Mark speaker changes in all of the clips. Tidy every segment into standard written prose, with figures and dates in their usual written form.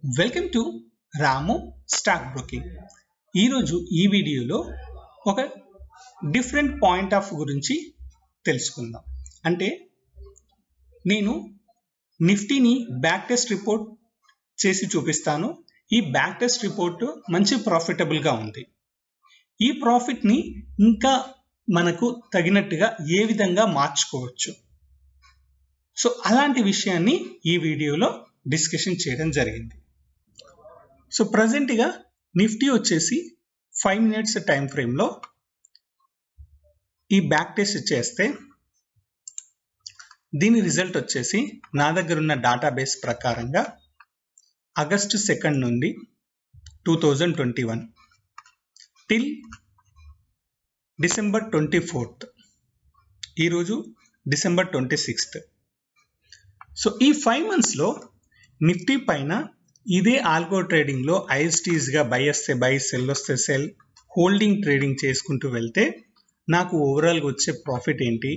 Speaker 1: Welcome to Ramu stock broking. ఈరోజు ఈ వీడియోలో ఒక డిఫరెంట్ పాయింట్ ఆఫ్ గురించి తెలుసుకుందాం. అంటే నేను నిఫ్టీని బ్యాక్ టెస్ట్ రిపోర్ట్ చేసి చూపిస్తాను. ఈ బ్యాక్ టెస్ట్ రిపోర్ట్ మంచి ప్రాఫిటబుల్గా ఉంది. ఈ ప్రాఫిట్ని ఇంకా మనకు తగినట్టుగా ఏ విధంగా మార్చుకోవచ్చు, సో అలాంటి విషయాన్ని ఈ వీడియోలో డిస్కషన్ చేయడం జరిగింది. సో ప్రజెంట్గా నిఫ్టీ వచ్చేసి 5 minutes టైం ఫ్రేమ్లో ఈ బ్యాక్ టెస్ట్ చేస్తే దీని రిజల్ట్ వచ్చేసి నా దగ్గర ఉన్న డేటాబేస్ ప్రకారంగా ఆగస్టు 2 నుండి 2021 టిల్ డిసెంబర్ 24th, ఈరోజు డిసెంబర్ 26th. సో ఈ 5 monthsలో నిఫ్టీ పైన ఇదే ఆల్గో ట్రేడింగ్లో ఐఎస్టీస్గా బై వస్తే బై, సెల్ వస్తే సెల్, హోల్డింగ్ ట్రేడింగ్ చేసుకుంటూ వెళ్తే నాకు ఓవరాల్గా వచ్చే ప్రాఫిట్ ఏంటి,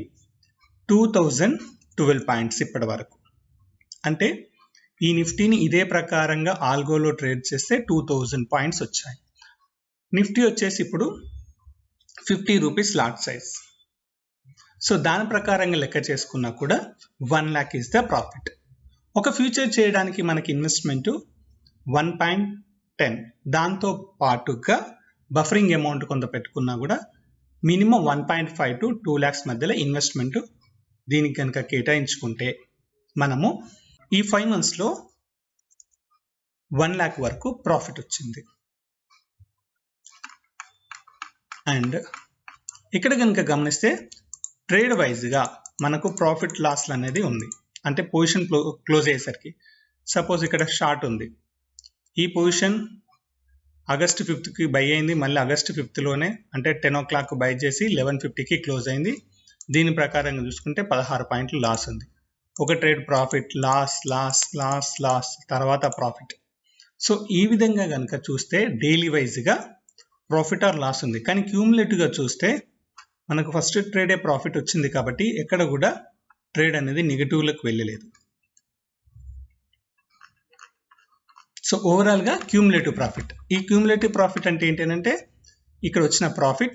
Speaker 1: 2012 పాయింట్స్ ఇప్పటి వరకు. అంటే ఈ నిఫ్టీని ఇదే ప్రకారంగా ఆల్గోలో ట్రేడ్ చేస్తే 2000 పాయింట్స్ వచ్చాయి. నిఫ్టీ వచ్చేసి ఇప్పుడు 50 రూపీస్ లాట్ సైజ్. సో దాని ప్రకారంగా లెక్క చేసుకున్నా కూడా 1 lakh ఈజ్ ద ప్రాఫిట్. ఒక ఫ్యూచర్ చేయడానికి మనకి ఇన్వెస్ట్మెంట్ 1.10, దాంతో పాటుగా బఫరింగ్ అమౌంట్ కొంత పెట్టుకున్నా కూడా మినిమం 1.5 to 2 lakhs మధ్యలో ఇన్వెస్ట్మెంట్ దీనికి కనుక కేటాయించుకుంటే మనము ఈ 5 monthsలో 1 lakh వరకు ప్రాఫిట్ వచ్చింది. అండ్ ఇక్కడ కనుక గమనిస్తే ట్రేడ్ వైజ్గా మనకు ప్రాఫిట్ లాస్లు అనేది ఉంది. అంటే పొజిషన్ క్లోజ్ అయ్యేసరికి సపోజ్ ఇక్కడ షార్ట్ ఉంది, ఈ పొజిషన్ ఆగస్టు 5th బై అయింది, మళ్ళీ ఆగస్టు 5th అంటే 10 o'clock బై చేసి 11:50 క్లోజ్ అయింది. దీని ప్రకారంగా చూసుకుంటే 16 పాయింట్లు లాస్ ఉంది. ఒక trade profit, loss loss loss loss, తర్వాత ప్రాఫిట్. సో ఈ విధంగా కనుక చూస్తే డైలీ వైజ్గా ప్రాఫిట్ ఆర్ లాస్ ఉంది. కానీ క్యూములేటివ్గా చూస్తే మనకు ఫస్ట్ ట్రేడే ప్రాఫిట్ వచ్చింది కాబట్టి ఎక్కడ కూడా ట్రేడ్ అనేది నెగిటివ్లకు వెళ్ళలేదు. సో ఓవరాల్గా క్యూములేటివ్ ప్రాఫిట్. ఈ క్యూములేటివ్ ప్రాఫిట్ అంటే ఏంటంటే ఇక్కడ వచ్చిన ప్రాఫిట్,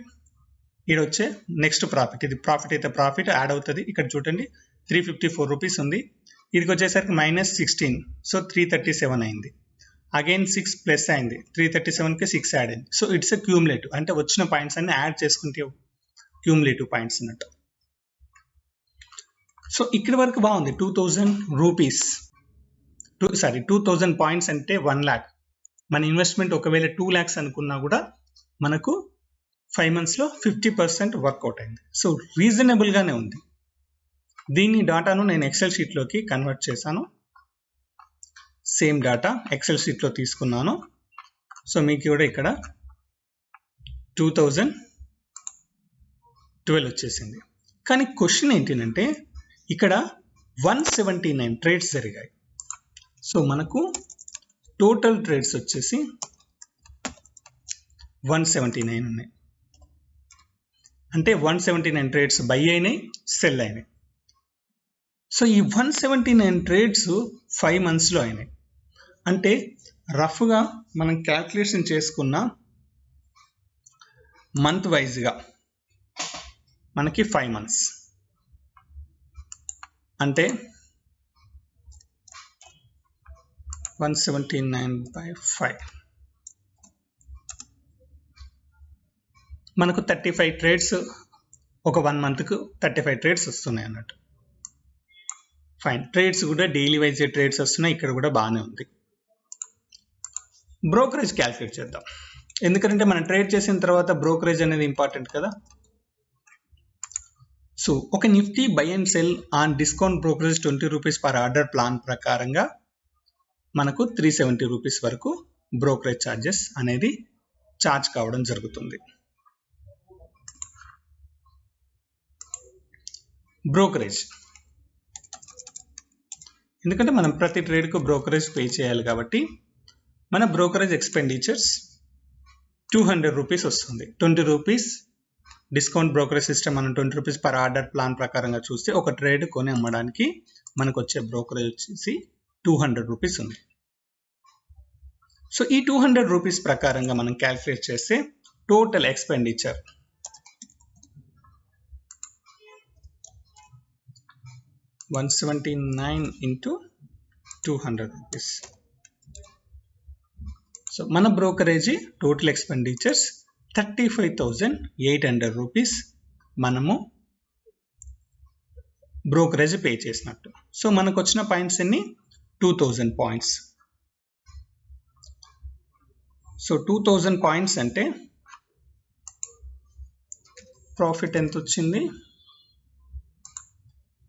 Speaker 1: ఇక్కడ వచ్చే నెక్స్ట్ ప్రాఫిట్, ఇది ప్రాఫిట్ అయితే ప్రాఫిట్ యాడ్ అవుతుంది. ఇక్కడ చూడండి 354 రూపీస్ ఉంది, ఇదికి వచ్చేసరికి -16, సో 337 అయింది. అగైన్ 6 ప్లస్ అయింది, 337కి 6 యాడ్ అయింది. సో ఇట్స్ ఎ క్యూములేటివ్, అంటే వచ్చిన పాయింట్స్ అన్ని యాడ్ చేసుకుంటే క్యూములేటివ్ పాయింట్స్ అన్నట్టు. సో ఇక్కడి వరకు బాగుంది. 2000 రూపీస్ 2000 పాయింట్స్ అంటే 1 lakh. మన ఇన్వెస్ట్మెంట్ ఒకవేళ 2 lakhs అనుకున్నా కూడా మనకు 5 monthsలో 50% వర్కౌట్ అయింది. సో రీజనబుల్గానే ఉంది. దీని డాటాను నేను ఎక్సెల్ షీట్లోకి కన్వర్ట్ చేశాను. సేమ్ డాటా ఎక్సెల్ షీట్లో తీసుకున్నాను. సో మీకు కూడా ఇక్కడ 2012 వచ్చేసింది. కానీ క్వశ్చన్ ఏంటంటే ఇక్కడ 179 ట్రేడ్స్ జరిగాయి. సో మనకు టోటల్ ట్రేడ్స్ వచ్చేసి 179 ఉన్నాయి. అంటే 179 ట్రేడ్స్ బై అయినాయి, సెల్ అయినాయి. సో ఈ 179 ట్రేడ్స్ 5 monthsలో అయినాయి. అంటే రఫ్గా మనం క్యాల్కులేషన్ చేసుకున్న మంత్ వైజ్గా మనకి 5 months అంటే 179/5 మనకు 35 ట్రేడ్స్, ఒక 1 monthకు 35 ట్రేడ్స్ వస్తున్నాయి అన్నట్టు. ఫైన్, ట్రేడ్స్ కూడా డైలీ వైజ్ ట్రేడ్స్ వస్తున్నాయి. ఇక్కడ కూడా బాగానే ఉంది. బ్రోకరేజ్ క్యాల్కులేట్ చేద్దాం, ఎందుకంటే మనం ట్రేడ్ చేసిన తర్వాత బ్రోకరేజ్ అనేది ఇంపార్టెంట్ కదా. సో ఒక Nifty by and cell on discount brokerage 20 rupees per order plan ప్రకారంగా మనకు 370 రూపీస్ వరకు బ్రోకరేజ్ ఛార్జెస్ అనేది ఛార్జ్ కావడం జరుగుతుంది. బ్రోకరేజ్ ఎందుకంటే మనం ప్రతి ట్రేడ్కు బ్రోకరేజ్ పే చేయాలి కాబట్టి మన బ్రోకరేజ్ ఎక్స్పెండిచర్స్ 200 రూపీస్ వస్తుంది. 20 రూపీస్ డిస్కౌంట్ బ్రోకరేజ్ సిస్టమ్ మనం 20 రూపీస్ పర్ ఆర్డర్ ప్లాన్ ప్రకారంగా చూస్తే ఒక ట్రేడ్ కొని అమ్మడానికి మనకు వచ్చే బ్రోకరేజ్ వచ్చేసి 200 రూపీస్ ఉంది. సో ఈ 200 రూపీస్ ప్రకారంగా మనం క్యాల్కులేట్ చేస్తే total expenditure 179 into 200 rupees. So మన బ్రోకరేజీ టోటల్ ఎక్స్పెండిచర్స్ 35,800 రూపీస్ మనము బ్రోకరేజ్ పే చేసినట్టు. సో మనకు వచ్చిన పాయింట్స్ ఎన్ని 2000 పాయింట్స్. సో 2000 పాయింట్స్ అంటే ప్రాఫిట్ ఎంత వచ్చింది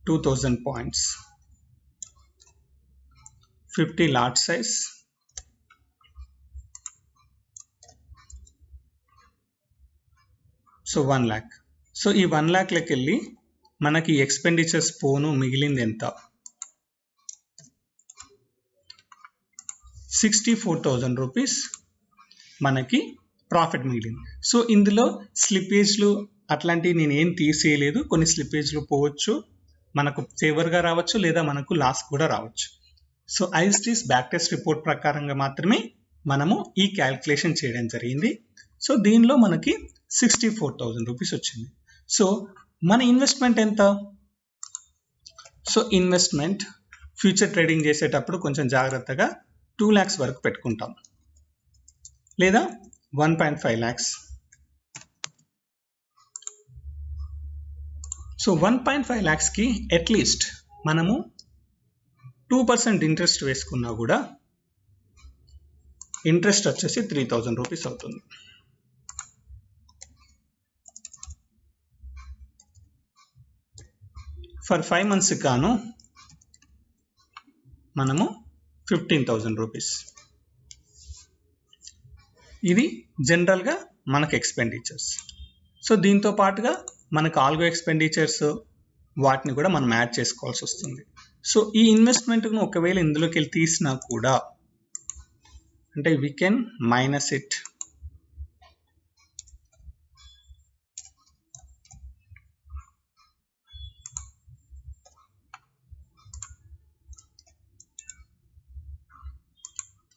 Speaker 1: 2000 points, 50 lot size, so 1 lakh. So ఈ 1 lakh లకి వెళ్ళి మనకి ఎక్స్పెండిచర్స్ పోను మిగిలింది ఎంత 64,000 రూపీస్ మనకి ప్రాఫిట్ మిగిలింది. సో ఇందులో స్లిప్పేజ్లు అట్లాంటివి నేను ఏం తీసేయలేదు. కొన్ని స్లిప్పేజ్లు పోవచ్చు, మనకు ఫేవర్గా రావచ్చు లేదా మనకు లాస్ కూడా రావచ్చు. సో ఐస్టీస్ బ్యాక్ టెస్ట్ రిపోర్ట్ ప్రకారంగా మాత్రమే మనము ఈ క్యాల్కులేషన్ చేయడం జరిగింది. సో దీనిలో మనకి 64,000 రూపీస్ వచ్చింది. సో మన ఇన్వెస్ట్మెంట్ ఎంత? సో ఇన్వెస్ట్మెంట్ ఫ్యూచర్ ట్రేడింగ్ చేసేటప్పుడు కొంచెం జాగ్రత్తగా 2 lakhs వరకు పెట్టుకుంటాం లేదా 1.5 lakhs. సో 1.5 lakhsకి అట్లీస్ట్ మనము 2% ఇంట్రెస్ట్ వేసుకున్నా కూడా ఇంట్రెస్ట్ వచ్చేసి 3,000 రూపీస్ అవుతుంది. ఫర్ 5 months కాను మనము 15,000 రూపీస్. ఇది జనరల్గా మనకు ఎక్స్పెండిచర్స్. సో దీంతో పాటుగా మనకు ఆల్గో ఎక్స్పెండిచర్స్ వాటిని కూడా మనం యాడ్ చేసుకోవాల్సి వస్తుంది. సో ఈ ఇన్వెస్ట్మెంట్ను ఒకవేళ ఇందులోకి వెళ్ళి తీసినా కూడా అంటే we can minus it.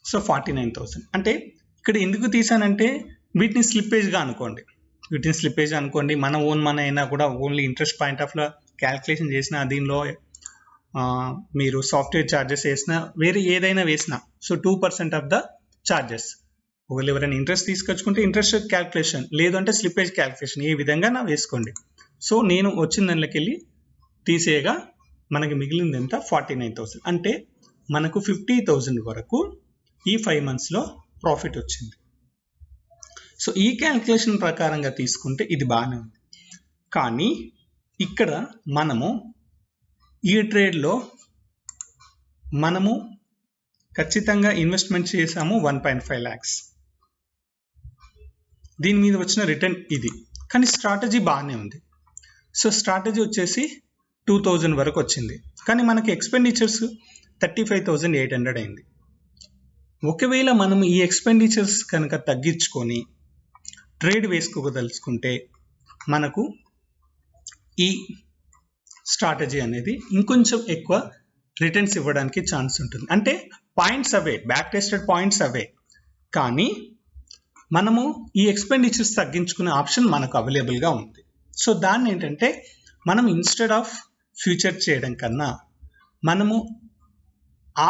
Speaker 1: So 49,000 అంటే ఇక్కడ ఎందుకు తీసానంటే వీటిని స్లిప్పేజ్గా అనుకోండి. మన ఓన్ మన అయినా కూడా ఓన్లీ ఇంట్రెస్ట్ పాయింట్ ఆఫ్ లో క్యాల్కులేషన్ చేసిన దీనిలో మీరు సాఫ్ట్వేర్ ఛార్జెస్ వేసినా వేరే ఏదైనా వేసినా సో 2% ఆఫ్ ద ఛార్జెస్. ఒకవేళ ఎవరైనా ఇంట్రెస్ట్ తీసుకొచ్చుకుంటే ఇంట్రెస్ట్ క్యాల్కులేషన్, లేదు అంటే స్లిప్పేజ్ క్యాల్కులేషన్, ఏ విధంగా నా వేసుకోండి. సో నేను వచ్చిన దానిలోకి వెళ్ళి తీసేయగా మనకి మిగిలింది ఎంత 49,000 అంటే మనకు 50,000 వరకు ఈ 5 monthsలో ప్రాఫిట్ వచ్చింది. సో ఈ క్యాల్కులేషన్ ప్రకారంగా తీసుకుంటే ఇది బాగానే ఉంది. కానీ ఇక్కడ మనము ఈ ట్రేడ్లో మనము ఖచ్చితంగా ఇన్వెస్ట్మెంట్ చేసాము 1.5 lakhs. దీని మీద వచ్చిన రిటర్న్ ఇది, కానీ స్ట్రాటజీ బాగానే ఉంది. సో స్ట్రాటజీ వచ్చేసి 2,000 వరకు వచ్చింది, కానీ మనకి ఎక్స్పెండిచర్స్ 35,800 అయింది. ఒకవేళ మనం ఈ ఎక్స్పెండిచర్స్ కనుక తగ్గించుకొని ట్రేడ్ వేసుకోదలుచుకుంటే మనకు ఈ స్ట్రాటజీ అనేది ఇంకొంచెం ఎక్కువ రిటర్న్స్ ఇవ్వడానికి ఛాన్స్ ఉంటుంది. అంటే పాయింట్స్ అవే, బ్యాక్ టెస్టెడ్ పాయింట్స్ అవే, కానీ మనము ఈ ఎక్స్పెండిచర్స్ తగ్గించుకునే ఆప్షన్ మనకు అవైలబుల్గా ఉంది. సో దాన్ని ఏంటంటే మనం ఇన్స్టెడ్ ఆఫ్ ఫ్యూచర్ చేయడం కన్నా మనము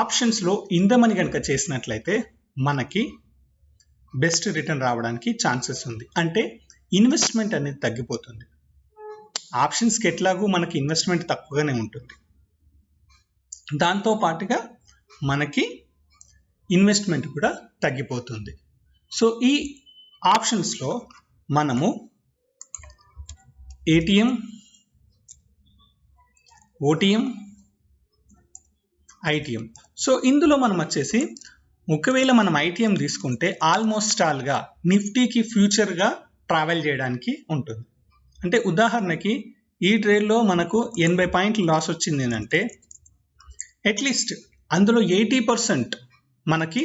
Speaker 1: ఆప్షన్స్లో ఇందమని కనుక చేసినట్లయితే మనకి బెస్ట్ రిటర్న్ రావడానికి ఛాన్సెస్ ఉంది. అంటే ఇన్వెస్ట్మెంట్ అనేది తగ్గిపోతుంది. ఆప్షన్స్కి ఎట్లాగూ మనకి ఇన్వెస్ట్మెంట్ తక్కువగానే ఉంటుంది, దాంతో పాటుగా మనకి ఇన్వెస్ట్మెంట్ కూడా తగ్గిపోతుంది. సో ఈ ఆప్షన్స్లో మనము ఏటీఎం, ఓటీఎం, ఐటీఎం. సో ఇందులో మనం వచ్చేసి ఒకవేళ మనం ఐటీఎం తీసుకుంటే ఆల్మోస్ట్ ఆల్గా నిఫ్టీకి ఫ్యూచర్గా ట్రావెల్ చేయడానికి ఉంటుంది. అంటే ఉదాహరణకి ఈ ట్రేడ్లో మనకు 80 పాయింట్లు లాస్ వచ్చింది అంటే అట్లీస్ట్ అందులో 80% మనకి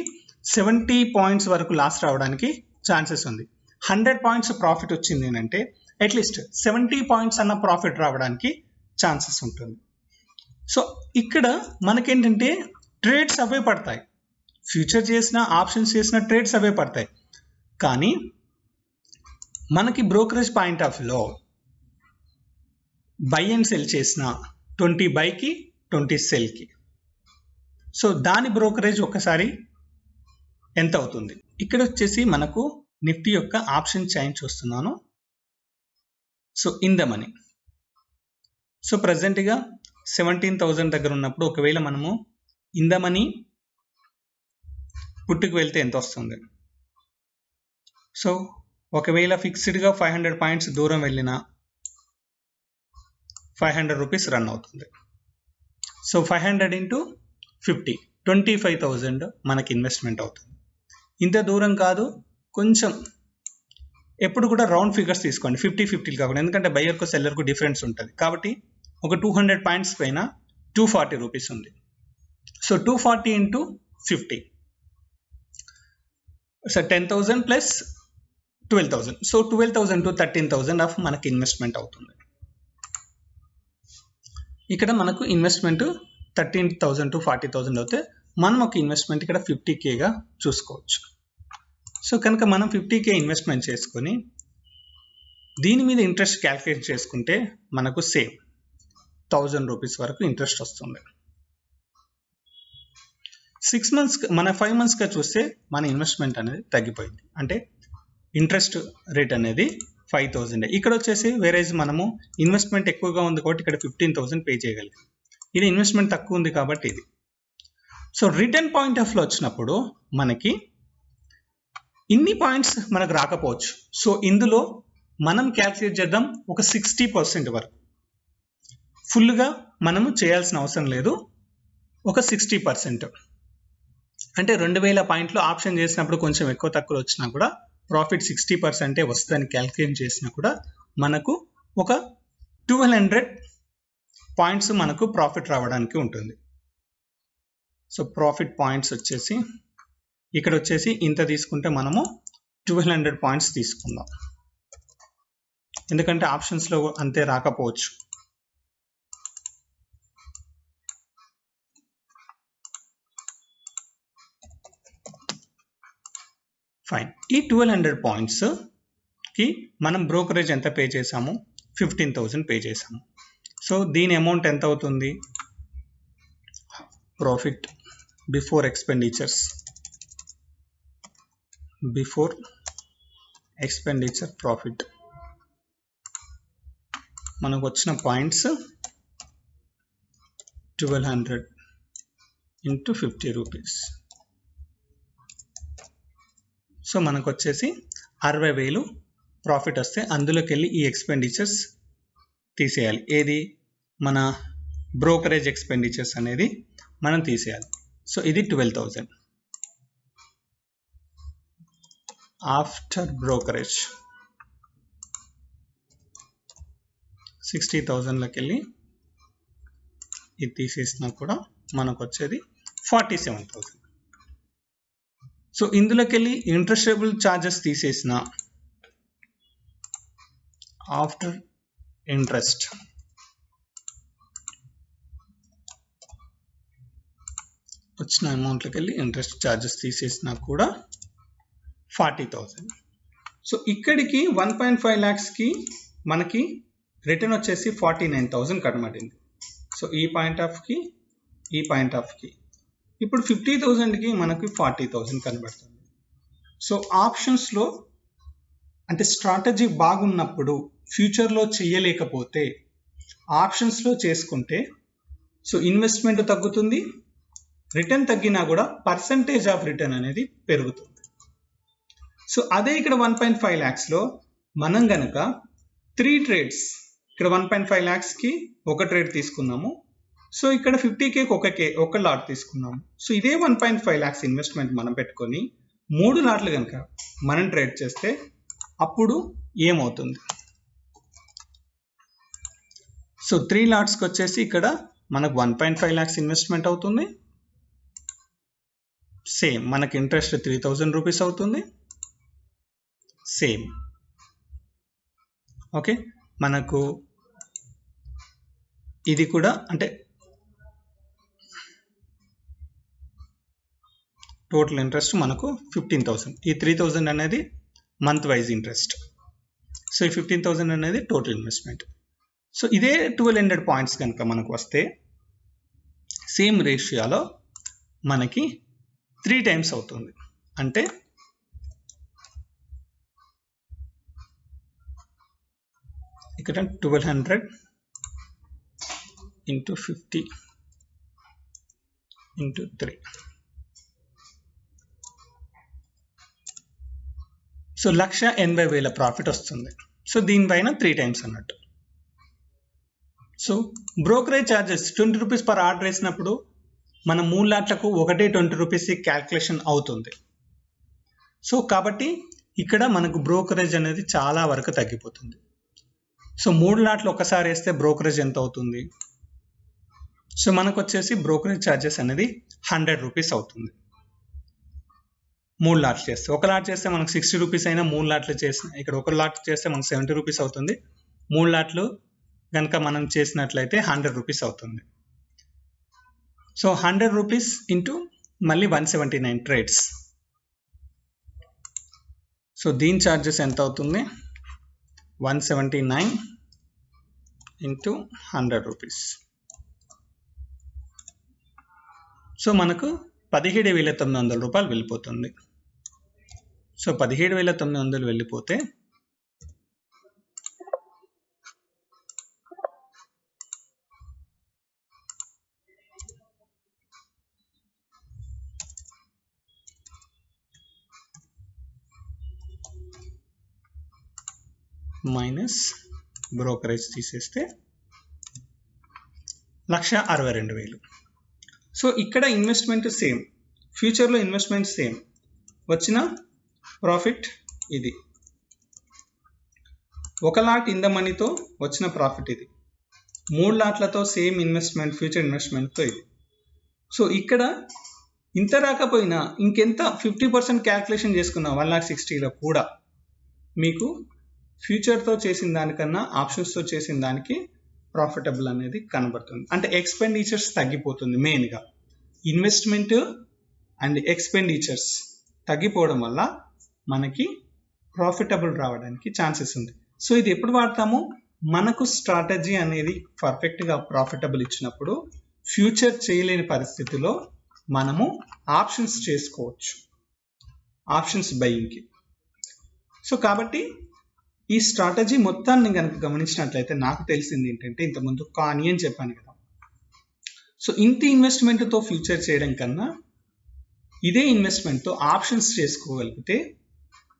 Speaker 1: 70 పాయింట్స్ వరకు లాస్ రావడానికి ఛాన్సెస్ ఉంది. 100 పాయింట్స్ ప్రాఫిట్ వచ్చింది అంటే అట్లీస్ట్ 70 పాయింట్స్ అన్న ప్రాఫిట్ రావడానికి ఛాన్సెస్ ఉంటుంది. సో ఇక్కడ మనకేంటంటే ట్రేడ్స్ అవే పడతాయి. ఫ్యూచర్ చేసిన ఆప్షన్స్ చేసిన ట్రేడ్స్ అవే పడతాయి. కానీ మనకి బ్రోకరేజ్ పాయింట్ ఆఫ్ వ్యూలో బై అండ్ సెల్ చేసిన 20 బైకి 20 సెల్కి, సో దాని బ్రోకరేజ్ ఒకసారి ఎంత అవుతుంది? ఇక్కడ వచ్చేసి మనకు నిఫ్టీ యొక్క ఆప్షన్ చైన్ చూస్తున్నాను. So in the money, so ప్రజెంట్గా 17,000 దగ్గర ఉన్నప్పుడు ఒకవేళ మనము ఇన్ ద మనీ పుట్టుకు వెళ్తే ఎంత వస్తుంది? సో ఒకవేళ ఫిక్స్డ్గా 500 పాయింట్స్ దూరం వెళ్ళినా 500 రూపీస్ రన్ అవుతుంది. సో 500 ఇంటూ 50, 25,000 మనకి ఇన్వెస్ట్మెంట్ అవుతుంది. ఇంత దూరం కాదు, కొంచెం ఎప్పుడు కూడా రౌండ్ ఫిగర్స్ తీసుకోండి, 50-50 కాకుండా, ఎందుకంటే బయ్యర్కు సెల్లర్కు డిఫరెన్స్ ఉంటుంది. కాబట్టి ఒక 200 పాయింట్స్ పైన 240 రూపీస్ ఉంది. So 240 into 50, so 10,000 plus 12,000, so 12,000 to 13,000 of మనకి ఇన్వెస్ట్మెంట్ అవుతుంది. ఇక్కడ మనకు ఇన్వెస్ట్మెంట్ 13,000 to 40,000 అవుతే మనం ఒక ఇన్వెస్ట్మెంట్ ఇక్కడ 50Kగా చూసుకోవచ్చు. సో కనుక మనం 50K ఇన్వెస్ట్మెంట్ చేసుకొని దీని మీద ఇంట్రెస్ట్ క్యాల్కులేట్ చేసుకుంటే మనకు సేమ్ 1000 రూపీస్ వరకు ఇంట్రెస్ట్ వస్తుంది. 6 months మన 5 monthsగా చూస్తే మన ఇన్వెస్ట్మెంట్ అనేది తగ్గిపోయింది. అంటే ఇంట్రెస్ట్ రేట్ అనేది 5,000. ఇక్కడ వచ్చేసి వేరేజ్ మనము ఇన్వెస్ట్మెంట్ ఎక్కువగా ఉంది కాబట్టి ఇక్కడ 15,000 పే చేయగలిగాం. ఇది ఇన్వెస్ట్మెంట్ తక్కువ ఉంది కాబట్టి ఇది. సో రిటర్న్ పాయింట్ ఆఫ్ లో వచ్చినప్పుడు మనకి ఇన్ని పాయింట్స్ మనకు రాకపోవచ్చు. సో ఇందులో మనం క్యాల్కులేట్ చేద్దాం ఒక 60% వరకు. ఫుల్గా మనము చేయాల్సిన అవసరం లేదు, ఒక 60%. అంటే 2000 పాయింట్లు ఆప్షన్ చేసినప్పుడు కొంచెం ఎక్కువ తక్కువ వచ్చినా కూడా ప్రాఫిట్ 60% వస్తుందని క్యాల్కులేట్ చేసినా కూడా మనకు ఒక 1200 పాయింట్స్ మనకు ప్రాఫిట్ రావడానికి ఉంటుంది. సో ప్రాఫిట్ పాయింట్స్ వచ్చేసి ఇక్కడ వచ్చేసి ఇంత తీసుకుంటే మనము 1200 పాయింట్స్ తీసుకుందాం, ఎందుకంటే ఆప్షన్స్లో అంతే రాకపోవచ్చు. ఫైన్. ఈ 1200 పాయింట్స్కి మనం బ్రోకరేజ్ ఎంత పే చేసాము? 15,000 పే చేసాము. సో దీని అమౌంట్ ఎంత అవుతుంది? Profit before expenditures, before expenditure profit మనకు వచ్చిన పాయింట్స్ 1200 ఇంటూ 50 రూపీస్. సో మనకు వచ్చేసి 60,000 ప్రాఫిట్ వస్తే అందులోకి వెళ్ళి ఈ ఎక్స్పెండిచర్స్ తీసేయాలి. ఏది? మన బ్రోకరేజ్ ఎక్స్పెండిచర్స్ అనేది మనం తీసేయాలి. సో ఇది 12,000 ఆఫ్టర్ బ్రోకరేజ్. 60,000లోకి వెళ్ళి ఇది తీసేసినా కూడా మనకు వచ్చేది 47,000. సో ఇందులోకి వెళ్ళి ఇంట్రెస్టబుల్ ఛార్జెస్ తీసేసిన ఆఫ్టర్ ఇంట్రెస్ట్ వచ్చిన అమౌంట్లోకి వెళ్ళి ఇంట్రెస్ట్ ఛార్జెస్ తీసేసినా కూడా 40,000. సో ఇక్కడికి 1.5 lakhsకి మనకి రిటర్న్ వచ్చేసి 49,000 కనబడింది. సో ఈ పాయింట్ ఆఫ్కి ఈ పాయింట్ ఆఫ్కి ఇప్పుడు 50,000కి మనకి 40,000 కనబడుతుంది. సో ఆప్షన్స్లో అంటే స్ట్రాటజీ బాగున్నప్పుడు ఫ్యూచర్లో చేయలేకపోతే ఆప్షన్స్లో చేసుకుంటే సో ఇన్వెస్ట్మెంట్ తగ్గుతుంది, రిటర్న్ తగ్గినా కూడా పర్సంటేజ్ ఆఫ్ రిటర్న్ అనేది పెరుగుతుంది. సో అదే ఇక్కడ 1.5 lakhsలో మనం గనక 3 trades ఇక్కడ 1.5 lakhsకి ఒక ట్రేడ్ తీసుకున్నాము. సో ఇక్కడ 50Kకి ఒక లాట్ తీసుకున్నాము. సో ఇదే 1.5 lakhs ఇన్వెస్ట్మెంట్ మనం పెట్టుకొని 3 లాట్లు కనుక మనం ట్రేడ్ చేస్తే అప్పుడు ఏమవుతుంది? సో 3 లాట్స్కి వచ్చేసి ఇక్కడ మనకు 1.5 lakhs ఇన్వెస్ట్మెంట్ అవుతుంది. సేమ్ మనకి ఇంట్రెస్ట్ 3,000 రూపీస్ అవుతుంది. Same okay. మనకు ఇది కూడా అంటే టోటల్ ఇంట్రెస్ట్ మనకు 15,000. ఈ 3,000 అనేది మంత్ వైజ్ ఇంట్రెస్ట్. సో ఈ 15,000 అనేది టోటల్ ఇన్వెస్ట్మెంట్. సో ఇదే 1200 పాయింట్స్ కనుక మనకు వస్తే సేమ్ రేషియోలో మనకి 3 టైమ్స్ అవుతుంది. అంటే ఇక్కడ 1200 into 50 into 3. సో 1,80,000 ప్రాఫిట్ వస్తుంది. సో దీనిపైన 3 టైమ్స్ అన్నట్టు. So brokerage charges 20 rupees per order వేసినప్పుడు మన 3 లాట్లకు ఒకటే 20 రూపీస్ క్యాల్కులేషన్ అవుతుంది. సో కాబట్టి ఇక్కడ మనకు బ్రోకరేజ్ అనేది చాలా వరకు తగ్గిపోతుంది. సో 3 లాట్లు ఒకసారి వేస్తే బ్రోకరేజ్ ఎంత అవుతుంది? సో మనకు వచ్చేసి బ్రోకరేజ్ ఛార్జెస్ అనేది 100 రూపీస్ అవుతుంది 3 లాట్లు చేస్తే. ఒక లాట్ చేస్తే మనకు 60 రూపీస్ అయినా 3 లాట్లు చేసిన ఇక్కడ ఒక లాట్ చేస్తే మనకు 70 రూపీస్ అవుతుంది. 3 లాట్లు కనుక మనం చేసినట్లయితే 100 రూపీస్ అవుతుంది. సో 100 రూపీస్ ఇంటూ మళ్ళీ 179 ట్రేడ్స్. సో దీని ఛార్జెస్ ఎంత అవుతుంది? 179 ఇంటూ 100 రూపీస్. సో మనకు 17,900 రూపాయలు వెళ్ళిపోతుంది. సో 17,900 వెళ్ళిపోతే మైనస్ బ్రోకరేజ్ తీసేస్తే 1,62,000. సో ఇక్కడ ఇన్వెస్ట్మెంట్ సేమ్, ఫ్యూచర్లో ఇన్వెస్ట్మెంట్ సేమ్, వచ్చిన ప్రాఫిట్ ఇది. ఒక లాట్ ఇన్ ద మనీతో వచ్చిన ప్రాఫిట్ ఇది. 3 లాట్లతో సేమ్ ఇన్వెస్ట్మెంట్, ఫ్యూచర్ ఇన్వెస్ట్మెంట్తో ఇది. సో ఇక్కడ ఇంత రాకపోయినా ఇంకెంత 50% క్యాల్కులేషన్ చేసుకున్నా 1,60,000లో కూడా మీకు ఫ్యూచర్తో చేసిన దానికన్నా ఆప్షన్స్తో చేసిన దానికి ప్రాఫిటబుల్ అనేది కనబడుతుంది. అంటే ఎక్స్పెండిచర్స్ తగ్గిపోతుంది. మెయిన్గా ఇన్వెస్ట్మెంట్ అండ్ ఎక్స్పెండిచర్స్ తగ్గిపోవడం వల్ల మనకి ప్రాఫిటబుల్ రావడానికి ఛాన్సెస్ ఉంది. సో ఇది ఎప్పుడు వాడతాము? మనకు స్ట్రాటజీ అనేది పర్ఫెక్ట్గా ప్రాఫిటబుల్ ఇచ్చినప్పుడు, ఫ్యూచర్ చేయలేని పరిస్థితిలో మనము ఆప్షన్స్ చేసుకోవచ్చు, ఆప్షన్స్ బయింగ్కి. సో కాబట్టి ఈ స్ట్రాటజీ మొత్తాన్ని కనుక గమనించినట్లయితే నాకు తెలిసింది ఏంటంటే, ఇంతకుముందు కానీ అని చెప్పాను కదా. సో ఇంత ఇన్వెస్ట్మెంట్తో ఫ్యూచర్ చేయడం కన్నా ఇదే ఇన్వెస్ట్మెంట్తో ఆప్షన్స్ చేసుకోగలిగితే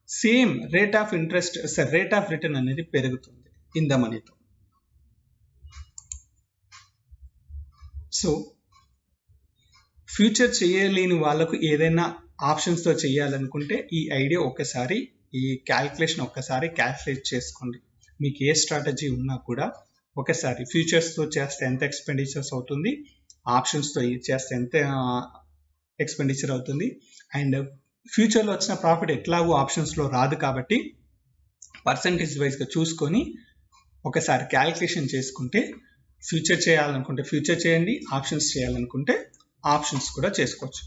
Speaker 1: same rate of interest, rate of return అనేది పెరుగుతుంది ఇన్ ద మనీతో. సో ఫ్యూచర్ చేయలేని వాళ్ళకు ఏదైనా ఆప్షన్స్తో చేయాలనుకుంటే ఈ ఐడియా ఒకసారి, ఈ క్యాల్కులేషన్ ఒక్కసారి క్యాల్కులేట్ చేసుకోండి. మీకు ఏ స్ట్రాటజీ ఉన్నా కూడా ఒకసారి ఫ్యూచర్స్తో చేస్తే ఎంత ఎక్స్పెండిచర్స్ అవుతుంది, ఆప్షన్స్తో చేస్తే ఎంత ఎక్స్పెండిచర్ అవుతుంది, అండ్ ఫ్యూచర్లో వచ్చిన ప్రాఫిట్ ఎట్లాగో ఆప్షన్స్లో రాదు కాబట్టి పర్సంటేజ్ వైజ్గా చూసుకొని ఒకసారి క్యాల్కులేషన్ చేసుకుంటే ఫ్యూచర్ చేయాలనుకుంటే ఫ్యూచర్ చేయండి, ఆప్షన్స్ చేయాలనుకుంటే ఆప్షన్స్ కూడా చేసుకోవచ్చు.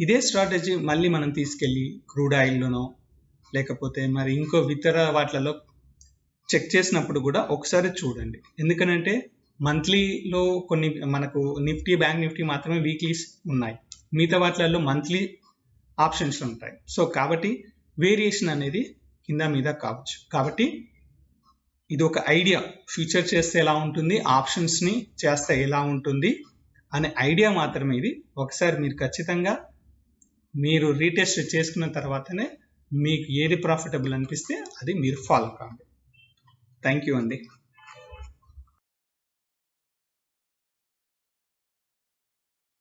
Speaker 1: ఇదే స్ట్రాటజీ మళ్ళీ మనం తీసుకెళ్ళి క్రూడ్ ఆయిల్లోనో లేకపోతే మరి ఇంకో ఇతర వాటిలలో చెక్ చేసినప్పుడు కూడా ఒకసారి చూడండి. ఎందుకనంటే మంత్లీలో కొన్ని మనకు నిఫ్టీ, బ్యాంక్ నిఫ్టీ మాత్రమే వీక్లీస్ ఉన్నాయి, మిగతా వాటిలలో మంత్లీ ఆప్షన్స్ ఉంటాయి. సో కాబట్టి వేరియేషన్ అనేది కింద మీద కావచ్చు. కాబట్టి ఇది ఒక ఐడియా, ఫ్యూచర్ చేస్తే ఎలా ఉంటుంది, ఆప్షన్స్ని చేస్తే ఎలా ఉంటుంది అనే ఐడియా మాత్రమే ఇది. ఒకసారి మీరు ఖచ్చితంగా మీరు రీటెస్ట్ చేసుకున్న తర్వాతనే మీకు ఏది ప్రాఫిటబుల్ అనిపిస్తే అది మీరు ఫాలో కాండి. థ్యాంక్ యూ అండి.